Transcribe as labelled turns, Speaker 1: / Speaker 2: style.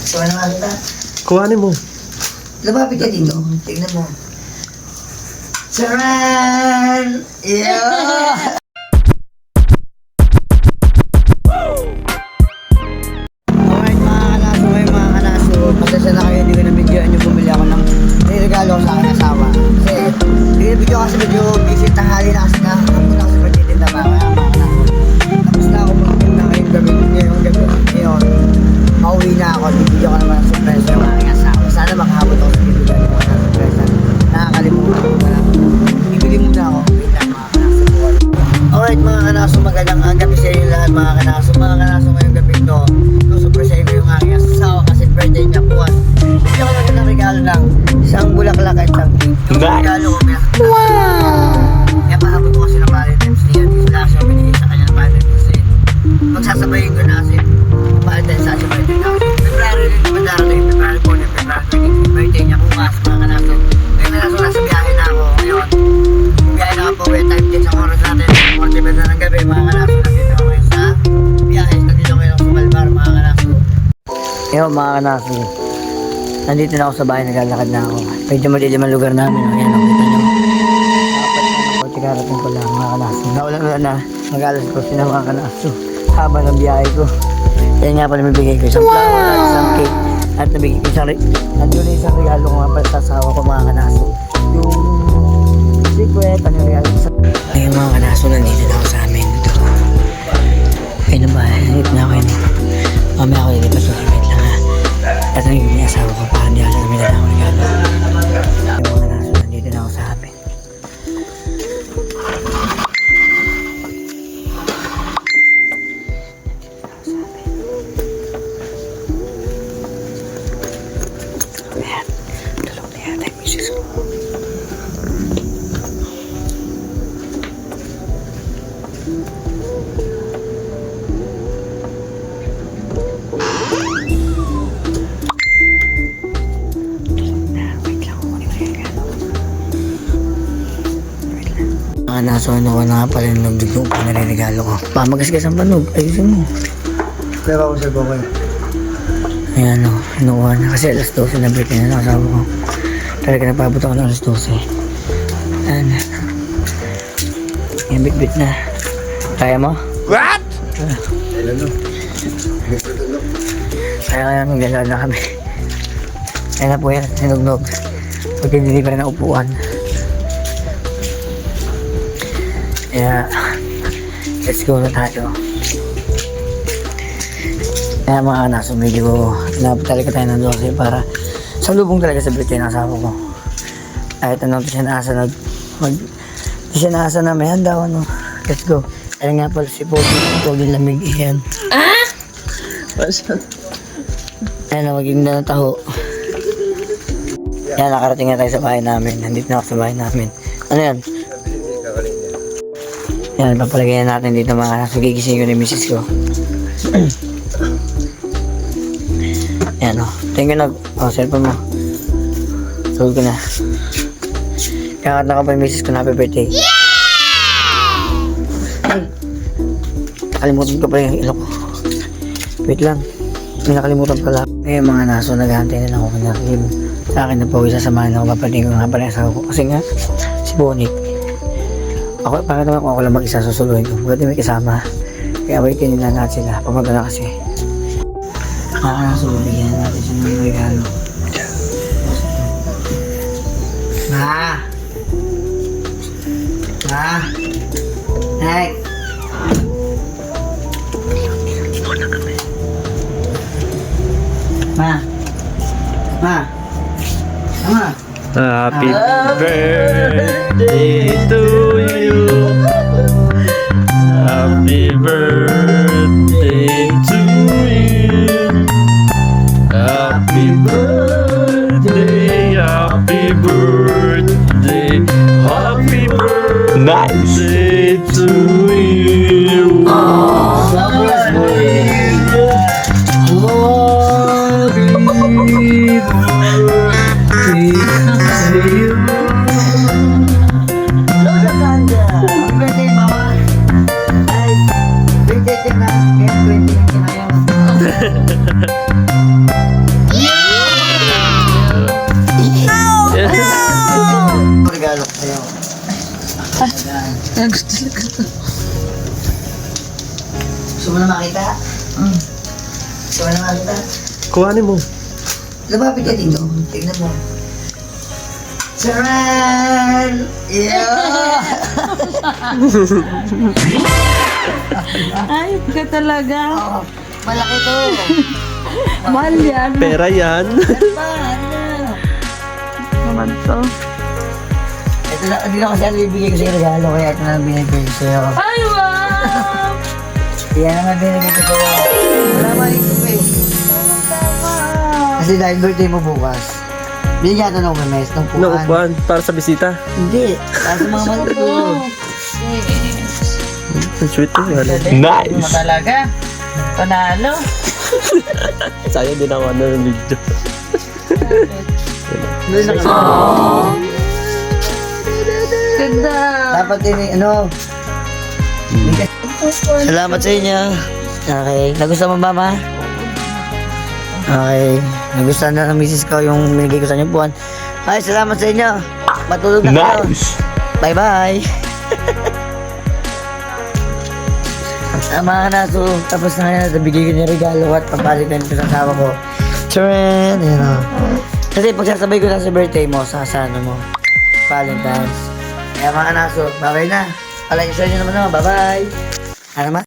Speaker 1: So, ano nga kita?
Speaker 2: Kuhanin mo.
Speaker 1: Lumapit ka dito. Tignan mo. Charan! Yeah! Alright mga kanaso. Pasensya na kayo, hindi ko na-videoan yung bumili ako ng regalo sa aking asawa. Kasi, video kasi medyo busy tanghali na kasi na ako na kasi magtitinda mga kanaso. Tapos na ako magtinda ngayong gabi. Ngayon, mauwi na ako. Bibigyan ko naman ng surprise yung aking asawa. Sana makahabot ako sa bibigyan ko ng surprise. Nakakalimutan ko pala. Bibili muna ako. Wait lang mga kanaso. Alright mga kanaso, magandang gabi sa inyo lahat mga kanaso. Mga kanaso ngayong gabi ito, surprise ko yung aking asawa kasi birthday niya buwan. Bibigyan ko lang ng regalo ng isang bulaklak at isang cake. Yung regalo ko kaya kaya pahabot ko kasi ng Valentine's Day at isla siya binigay sa kanya ng Valentine's Day. Magsasabayin ko na kasi Valentine's sa siya birthday na kasi February rin naman darating, February 4 na February 20 birthday niya bukas mga kanaso. Ngayon kanaso nasa biyahe na ako ngayon. Biyahe na ako po kaya time din sa oras natin. 47 na ng gabi mga kanaso. Nandito ako ngayon sa biyahe. Nandito ngayon sa Balbar mga kanaso. Ngayon mga kanaso. Nandito na ako sa bahay, naglalakad na ako. Medyo malilim ang lugar namin. Ayan, nakita nyo. Karating ko lang mga kanaso. Naulan na. Mag-alas ko sila mga kanaso. Haba ng biyahe ko. Yan nga pala mabigay ko isang flower at isang cake. At nabigay ko isang isang regalo ko nga pala sa asawa ko mga kanaso. Yung secret, ano yung regalo sa... Ayun mga kanaso, nandito na ako sa amin. Ito. Ayun na ba? Nandito na ako yun. Mamaya ako dito pa sa wait lang ha. At naging yung asawa ko para di ako namin na ako regalo. Ayun mga kanaso, nandito na ako sa amin. Naso ano ko na nga pala yung nagdugtong pa nare-regalo ko. Pamagasgas ang panog. Ayusin mo. Kaya ako sa bukay. Ayan o. Inukuha na. Kasi alas 12 na birthday na nakasawa ko. Talaga napabot ako ng alas 12. Ayan. Ayan bit-bit na. Kaya mo? What? Kaya maglalala na kami. Ayan na po yan. Sinugnog. Pagka-deliver na upuan. Kaya, let's go na tayo. Kaya mga kanaso, medyo inabot talaga tayo ng 12 para salubong talaga sa birthday ng asawa ko. Kahit anong di siya naasa di siya naasa na may handa, ano. Let's go. Kaya nga pala si Pogi lamig iyan. Ah? Ayan na, maging na taho. Yan, nakarating na tayo sa bahay namin. Nandito na ako sa bahay namin. Ano yan? Yan, papalagay na natin dito mga kanaso. Gigising ko ni misis ko. Yan o. Tingin ko na. Cellphone mo. Tulog ko na. Kakat na ka pa yung misis ko na happy birthday. Yeah! Ay! Nakalimutan ko pa yung ilo ko. Wait lang. May nakalimutan pala. Eh mga naso, naghahantay na lang ako na rin. Sa akin na po isasamahan ako. Papating ko nga pala yung asawa ko. Kasi nga, si Bonnie. Ako, para naman kung ako lang mag-isa susuluhin ko. Maganda may kasama. Kaya waitin nila natin sila. Pagmata na kasi. Bigyan natin siya ng regalo. Ma! Ma! Hey! Ma! Ma! Ma!
Speaker 2: Happy birthday to you. Happy birthday to you. Happy birthday, happy birthday, happy birthday to you. Kuhanin mo.
Speaker 1: Lumapit ka dito. Tignan mo. Charan! Yeah!
Speaker 3: Ayop ka talaga.
Speaker 1: Oh, malaki to.
Speaker 3: Mahal yan.
Speaker 2: Pera yan.
Speaker 1: Ano ba? Ano?
Speaker 3: Naman to.
Speaker 1: Ito na, hindi na kasi ano ibigay ko sa'yo regalo, kaya ito na binigay ko sa'yo.
Speaker 3: Ay, wow!
Speaker 1: Yan naman binigay ko sa'yo. Wala maisip eh.
Speaker 3: Tama.
Speaker 1: Kasi dahil birthday mo bukas, binigyan ito ng memes, ng puan.
Speaker 2: Naupuan para sa bisita.
Speaker 1: Hindi, para sa mga matutulog.
Speaker 2: Ang sweet eh. Wala.
Speaker 3: Mo talaga. Panalo.
Speaker 2: Sayang din ako ng video.
Speaker 3: Ganda.
Speaker 1: Dapat din ano. Salamat sa inyo. Okay, nagustuhan mo ba, ma? Okay, nagustuhan na ng misis ko yung binigay ko sa inyo buwan. Ay, salamat sa inyo. Matulog na kayo. Bye-bye. Mga naso, tapos na ngayon, nabigay ko niya regalo at papalik na nito sa asawa ko. Tren! Ayan o. Kasi pagsasabay ko na sa birthday mo, sa ano mo, Valentine's. Kaya mga naso, bye-bye na. Palagi sa inyo naman naman, bye-bye. Ano naman?